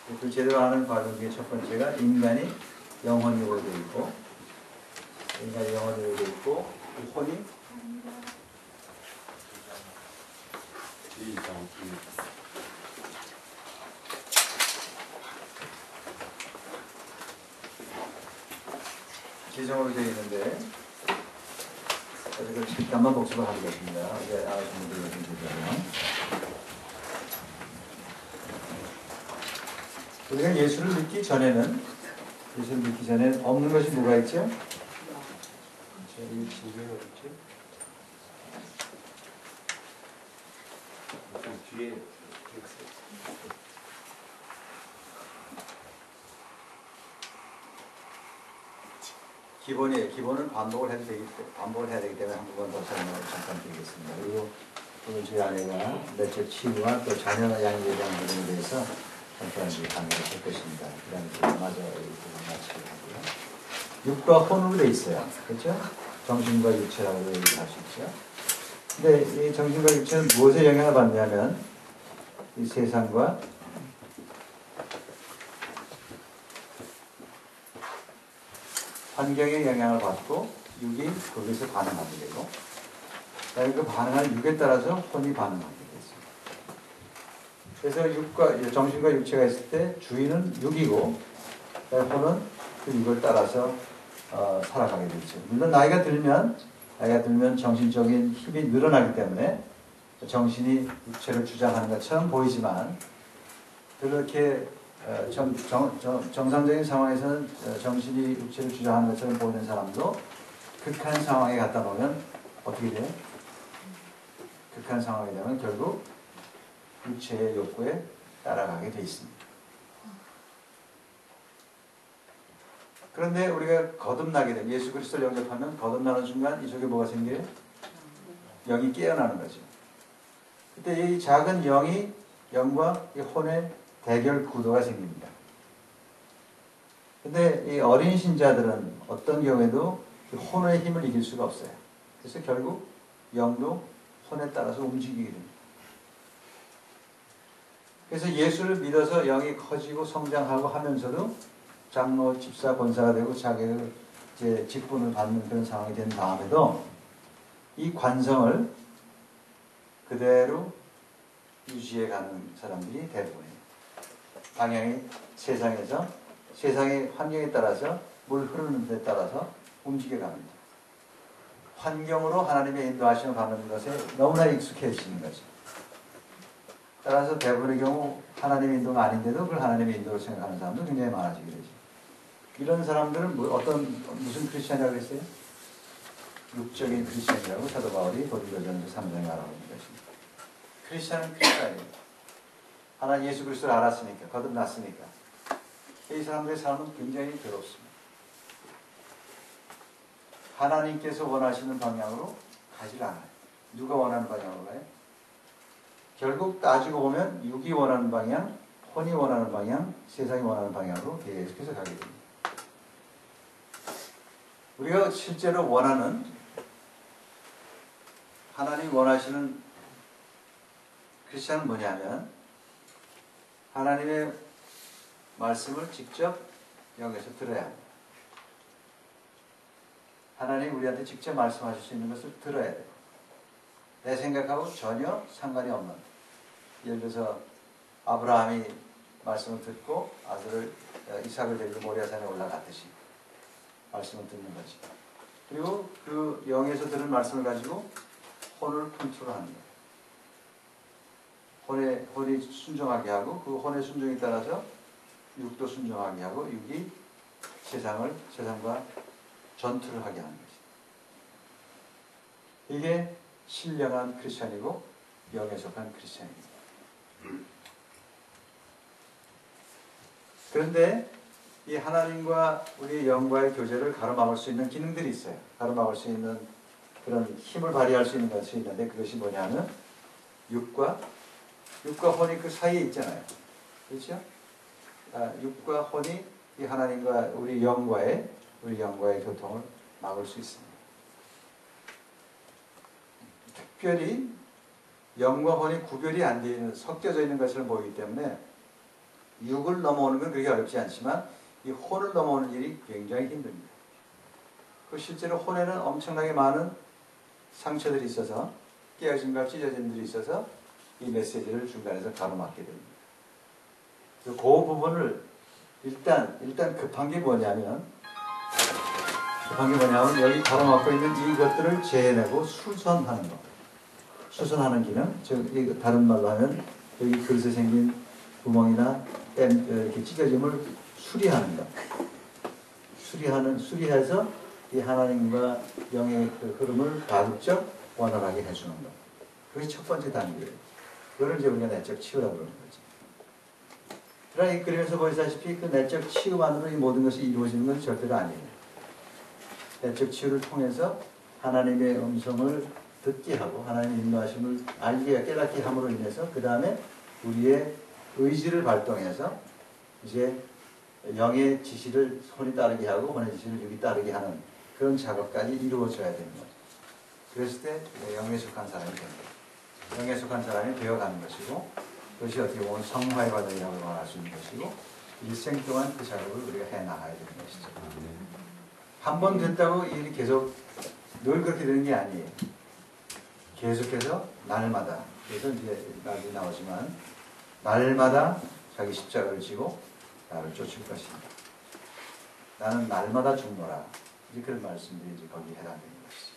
그 제대로 하는 과정 중에 첫 번째가 인간이 영혼으로 되어 있고, 인간이 영혼으로 되어 있고, 그 혼이 지성으로 되어 있는데, 그래서 잠깐만 복습을 하겠습니다. 이제 아시는 분들이 계시잖아요. 우리가 예수를 믿기 전에는 없는 것이 뭐가 있죠? 이 지금 어딨지? 뒤에 기본은 반복을 해야 되기 때문에 한 번 더 설명을 잠깐 드리겠습니다. 그리고 오늘 저희 아내가 넷째 치유와 또 자녀 양육에 대한 부분에 대해서 잠깐 강의를 할 것입니다. 그 다음에 마저 이 부분 마치게 하고요. 육과 혼으로 되어 있어요. 그렇죠? 정신과 육체라고 얘기할 수 있죠. 근데 이 정신과 육체는 무엇에 영향을 받냐면 이 세상과 환경에 영향을 받고 육이 거기서 반응하게 되고, 그다음에 그 반응하는 육에 따라서 혼이 반응하게 됐습니다. 그래서 정신과 육체가 있을 때 주인은 육이고, 혼은 그 육을 따라서 살아가게 되죠. 물론 나이가 들면 정신적인 힘이 늘어나기 때문에 정신이 육체를 주장하는 것처럼 보이지만, 그렇게 정상적인 상황에서는 정신이 육체를 주장하는 것처럼 보이는 사람도 극한 상황에 갖다 놓으면 어떻게 돼요? 극한 상황이 되면 결국 육체의 욕구에 따라가게 돼 있습니다. 그런데 우리가 거듭나게 되면, 예수 그리스도를 영접하면 거듭나는 순간 이 속에 뭐가 생겨요? 영이 깨어나는 거죠. 그때 이 작은 영과 이 혼의 대결 구도가 생깁니다. 근데 이 어린 신자들은 어떤 경우에도 그 혼의 힘을 이길 수가 없어요. 그래서 결국 영도 혼에 따라서 움직이게 됩니다. 그래서 예수를 믿어서 영이 커지고 성장하고 하면서도 장로, 집사, 권사가 되고 자기를 이제 직분을 받는 그런 상황이 된 다음에도 이 관성을 그대로 유지해 가는 사람들이 대부분이에요. 방향이 세상의 환경에 따라서, 물 흐르는 데 따라서 움직여 갑니다. 환경으로 하나님의 인도하심을 받는 것에 너무나 익숙해지는 거죠. 따라서 대부분의 경우 하나님의 인도가 아닌데도 그걸 하나님의 인도로 생각하는 사람도 굉장히 많아지게 되죠. 이런 사람들은 무슨 크리스천이라고 했어요? 육적인 크리스천이라고 사도 바울이 고린도전서 3장에 말하고 있는 것입니다. 크리스천은 크리스천이에요. 하나님 예수 그리스도를 알았으니까, 거듭났으니까. 이 사람들의 삶은 굉장히 괴롭습니다. 하나님께서 원하시는 방향으로 가지 않아요. 누가 원하는 방향으로 가요? 결국 따지고 보면 육이 원하는 방향, 혼이 원하는 방향, 세상이 원하는 방향으로 계속해서 가게 됩니다. 우리가 실제로 원하는, 하나님이 원하시는 크리스천은 뭐냐면 하나님의 말씀을 직접 여기서 들어야 합니다. 하나님이 우리한테 직접 말씀하실 수 있는 것을 들어야 돼요. 내 생각하고 전혀 상관이 없는, 예를 들어서 아브라함이 말씀을 듣고 아들을 이삭을 데리고 모리아산에 올라갔듯이 말씀을 듣는 거지. 그리고 그 영에서 들은 말씀을 가지고 혼을 컨트롤합니다. 혼이 순종하게 하고, 그 혼의 순종에 따라서 육도 순종하게 하고, 육이 세상과 전투를 하게 하는 것입니다. 이게 신령한 크리스천이고 영에 속한 크리스천입니다. 그런데 이 하나님과 우리 영과의 교제를 가로막을 수 있는 기능들이 있어요. 가로막을 수 있는 그런 힘을 발휘할 수 있는 것이 있는데, 그것이 뭐냐면 육과 혼이 그 사이에 있잖아요. 그렇죠? 육과 혼이 이 하나님과 우리 영과의 교통을 막을 수 있습니다. 특별히 영과 혼이 구별이 안 되어 있는, 섞여져 있는 것처럼 보이기 때문에 육을 넘어오는 건 그렇게 어렵지 않지만 이 혼을 넘어오는 일이 굉장히 힘듭니다. 그 실제로 혼에는 엄청나게 많은 상처들이 있어서 깨어짐과 찢어짐들이 있어서 이 메시지를 중간에서 가로막게 됩니다. 그 부분을 일단 급한 게 뭐냐면 여기 가로막고 있는 이것들을 재해내고 수선하는 거. 수선하는 기능, 즉 다른 말로 하면 여기 그릇에 생긴 구멍이나 이렇게 찢어짐을 수리하는 것. 수리해서 이 하나님과 영의 그 흐름을 가급적 원활하게 해주는 것. 그게 첫 번째 단계예요. 그걸 이제 우리가 내적 치유라고 그러는 거죠. 그러나 이 그림에서 보시다시피 그 내적 치유만으로 이 모든 것이 이루어지는 것은 절대로 아니에요. 내적 치유를 통해서 하나님의 음성을 듣게 하고 하나님의 인도하심을 알게 깨닫게 함으로 인해서 그 다음에 우리의 의지를 발동해서 이제 영의 지시를 손이 따르게 하고 혼의 지시를 육이 따르게 하는 그런 작업까지 이루어져야 되는 거죠. 그랬을 때 영에 속한 사람이 됩니다. 영에 속한 사람이 되어가는 것이고 그것이 어떻게 보면 성화의 과정이라고 말할 수 있는 것이고 일생 동안 그 작업을 우리가 해나가야 되는 것이죠. 한 번 됐다고 이 일이 계속 늘 그렇게 되는 게 아니에요. 계속해서 날마다, 그래서 이제 나중에 나오지만 날마다 자기 십자가를 지고 나를 쫓을 것입니다. 나는 날마다 죽노라. 이제 그런 말씀들이 이제 거기에 해당되는 것이죠.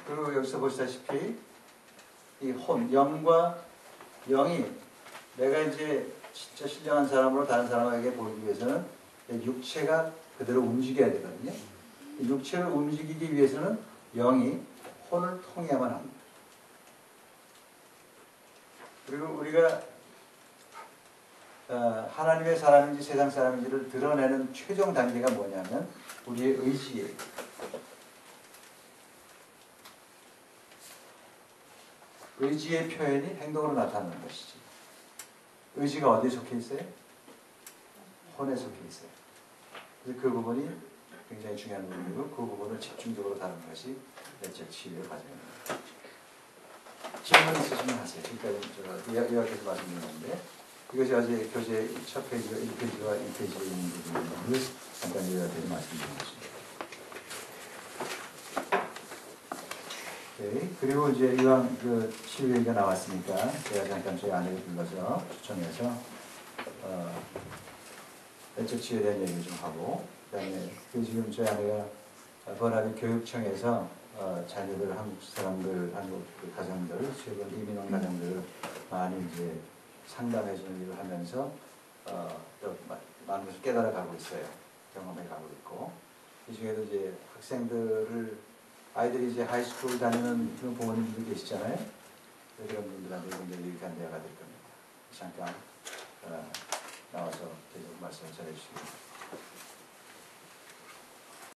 그리고 여기서 보시다시피 이 영과 영이 내가 이제 진짜 신령한 사람으로 다른 사람에게 보이기 위해서는 육체가 그대로 움직여야 되거든요. 육체를 움직이기 위해서는 영이 혼을 통해야만 합니다. 그리고 우리가 하나님의 사람인지 세상 사람인지를 드러내는 최종 단계가 뭐냐면 우리의 의지예요. 의지의 표현이 행동으로 나타나는 것이지. 의지가 어디에 속해 있어요? 혼에 속해 있어요. 그래서 그 부분이 굉장히 중요한 부분이고 그 부분을 집중적으로 다루는 것이 내적 치유의 과정입니다. 질문 있으시면 하세요. 그러니까 요약해서 말씀드린 건데 이것이 어제 교재 첫 페이지와 1페이지와 2페이지에 있는 부분을 잠깐 요약해서 말씀드린 것입니다. 오케이. 그리고 이제 이왕 그 치유 얘기가 나왔으니까 제가 잠깐 저희 아내를 불러서 추천해서 내적 치유에 대한 얘기를 좀 하고 그다음에 지금 저희 아내가 버나비 교육청에서 자녀들 한국 사람들 한국 가정들 최근 이민 온 가정들을 많이 이제 상담해주는 일을 하면서 또 많은 것을 깨달아가고 있어요. 경험해가고 있고 이 중에도 이제 아이들이 이제 하이스쿨 다니는 그런 부모님들 계시잖아요. 그런 분들한테 굉장히 유익한 대화가 될 겁니다. 잠깐 나와서 계속 말씀을 전해주시기 바랍니다.